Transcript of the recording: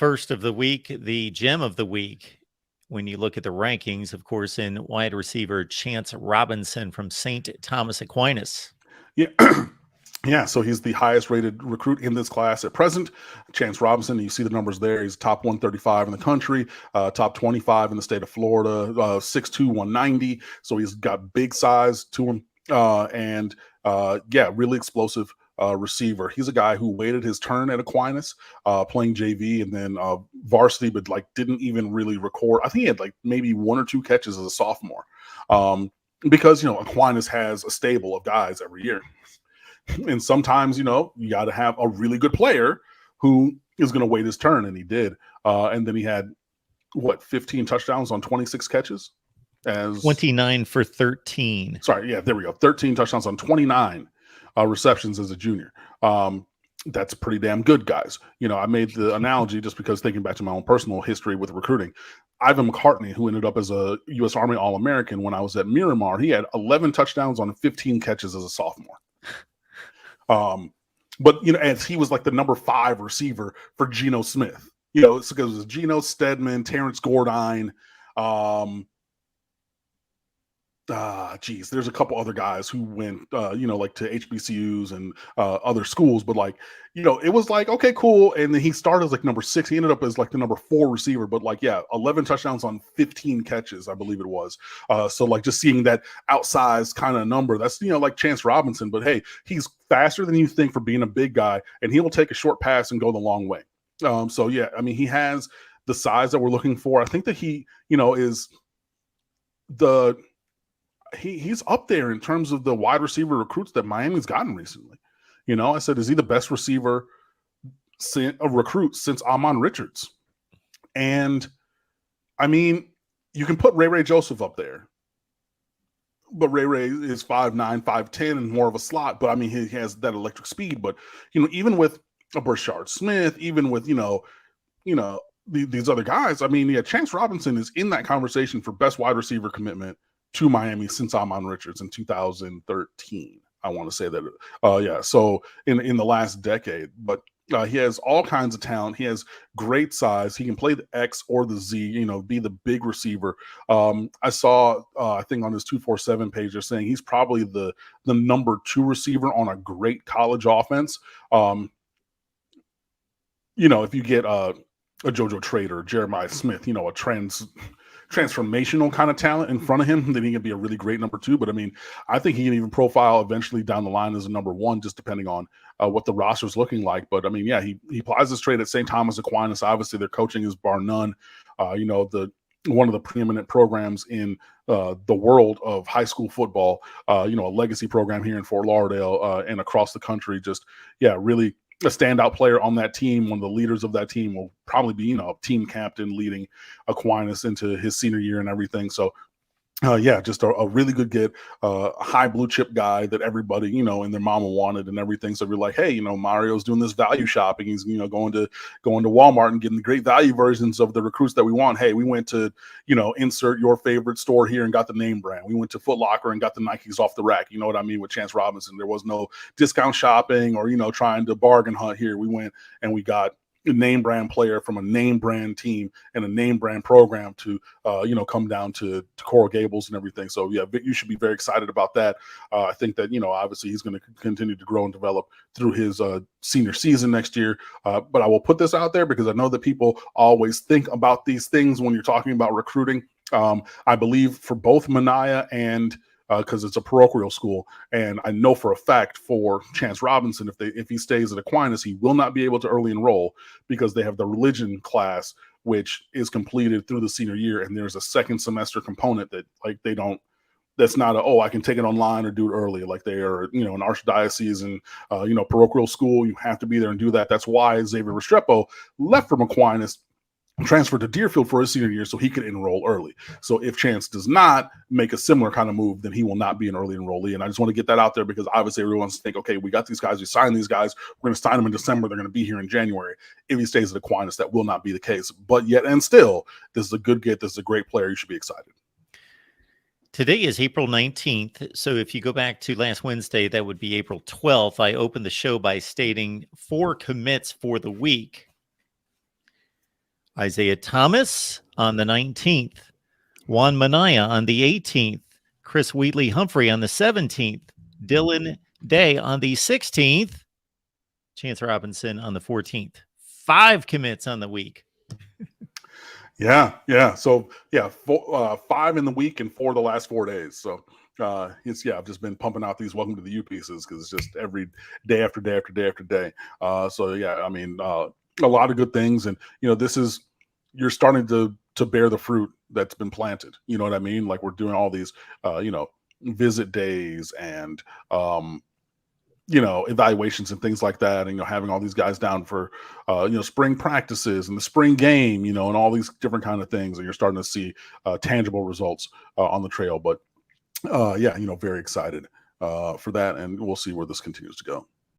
first of the week, the gem of the week, when you look at the rankings, of course, in wide receiver Chance Robinson from St. Thomas Aquinas. Yeah. Yeah, so he's the highest rated recruit in this class at present. Chance Robinson, you see the numbers there. He's top 135 in the country, top 25 in the state of Florida, 6'2", 190. So he's got big size to him. Really explosive receiver. He's a guy who waited his turn at Aquinas, playing JV and then varsity, but like didn't even really record. I think he had like maybe 1 or 2 catches as a sophomore, because Aquinas has a stable of guys every year. And sometimes, you got to have a really good player who is going to wait his turn, and he did. And then he had, 15 touchdowns on 26 catches? 29 for 13. Sorry, yeah, there we go. 13 touchdowns on 29 receptions as a junior. That's pretty damn good, guys. I made the analogy just because thinking back to my own personal history with recruiting. Ivan McCartney, who ended up as a U.S. Army All-American when I was at Miramar, he had 11 touchdowns on 15 catches as a sophomore. As he was like the number 5 receiver for Geno Smith, it's because it was Geno, Stedman, Terrence Gordine. There's a couple other guys who went, like to HBCUs and other schools, but it was like, okay, cool. And then he started as like number 6. He ended up as like the number 4 receiver, but 11 touchdowns on 15 catches, I believe it was. So like just seeing that outsized kind of number, that's, like Chance Robinson, but hey, he's faster than you think for being a big guy, and he will take a short pass and go the long way. He has the size that we're looking for. I think that he, is he's up there in terms of the wide receiver recruits that Miami's gotten recently. I said, is he the best receiver recruit since Ahman Richards? And you can put Ray Joseph up there, but Ray is 5'9", 5'10", and more of a slot. But he has that electric speed. But even with a Brashard Smith, even with these other guys, Chance Robinson is in that conversation for best wide receiver commitment to Miami since Ahman Richards in 2013. I want to say that. So in the last decade, but he has all kinds of talent. He has great size. He can play the X or the Z, be the big receiver. I saw, I think on his 247 page, they're saying he's probably the number 2 receiver on a great college offense. If you get a JoJo Trader, Jeremiah Smith, a transformational kind of talent in front of him, then he can be a really great number 2. But I think he can even profile eventually down the line as a number 1, just depending on what the roster is looking like. But he applies his trade at St. Thomas Aquinas. Obviously, their coaching is bar none. One of the preeminent programs in the world of high school football. A legacy program here in Fort Lauderdale and across the country. Really a standout player on that team. One of the leaders of that team will probably be, a team captain leading Aquinas into his senior year and everything. So, just a really good get, a high blue chip guy that everybody, and their mama wanted and everything. So we're like, hey, Mario's doing this value shopping. He's, going to Walmart and getting the great value versions of the recruits that we want. Hey, we went to, insert your favorite store here and got the name brand. We went to Foot Locker and got the Nikes off the rack. You know what I mean? With Chance Robinson, there was no discount shopping or, trying to bargain hunt here. We went and we got a name brand player from a name brand team and a name brand program to, come down to Coral Gables and everything. So you should be very excited about that. I think that, obviously he's going to continue to grow and develop through his senior season next year. But I will put this out there because I know that people always think about these things when you're talking about recruiting. I believe for both Mania and because it's a parochial school. And I know for a fact for Chance Robinson, if he stays at Aquinas, he will not be able to early enroll because they have the religion class, which is completed through the senior year. And there's a second semester component that that's not I can take it online or do it early. Like they are, an archdiocese and, parochial school. You have to be there and do that. That's why Xavier Restrepo left from Aquinas, transferred to Deerfield for his senior year so he could enroll early. So if Chance does not make a similar kind of move, then he will not be an early enrollee. And I just want to get that out there because obviously everyone wants to think, okay, we got these guys, we signed these guys, we're going to sign them in December, they're going to be here in January. If he stays at Aquinas, that will not be the case. But yet and still, this is a good get, this is a great player, you should be excited. Today is April 19th. So if you go back to last Wednesday, that would be April 12th. I opened the show by stating 4 commits for the week. Isaiah Thomas on the 19th, Juan Manaya on the 18th, Chris Wheatley Humphrey on the 17th, Dylan Day on the 16th, Chance Robinson on the 14th. 5 commits on the week. Yeah. So yeah, 5 in the week and 4 the last 4 days. So I've just been pumping out these welcome to the U pieces because it's just every day after day after day after day. So yeah, I mean, a lot of good things, and this is you're starting to bear the fruit that's been planted. You know what I mean? Like we're doing all these, visit days and evaluations and things like that, and having all these guys down for spring practices and the spring game, and all these different kind of things, and you're starting to see tangible results on the trail. But very excited for that, and we'll see where this continues to go.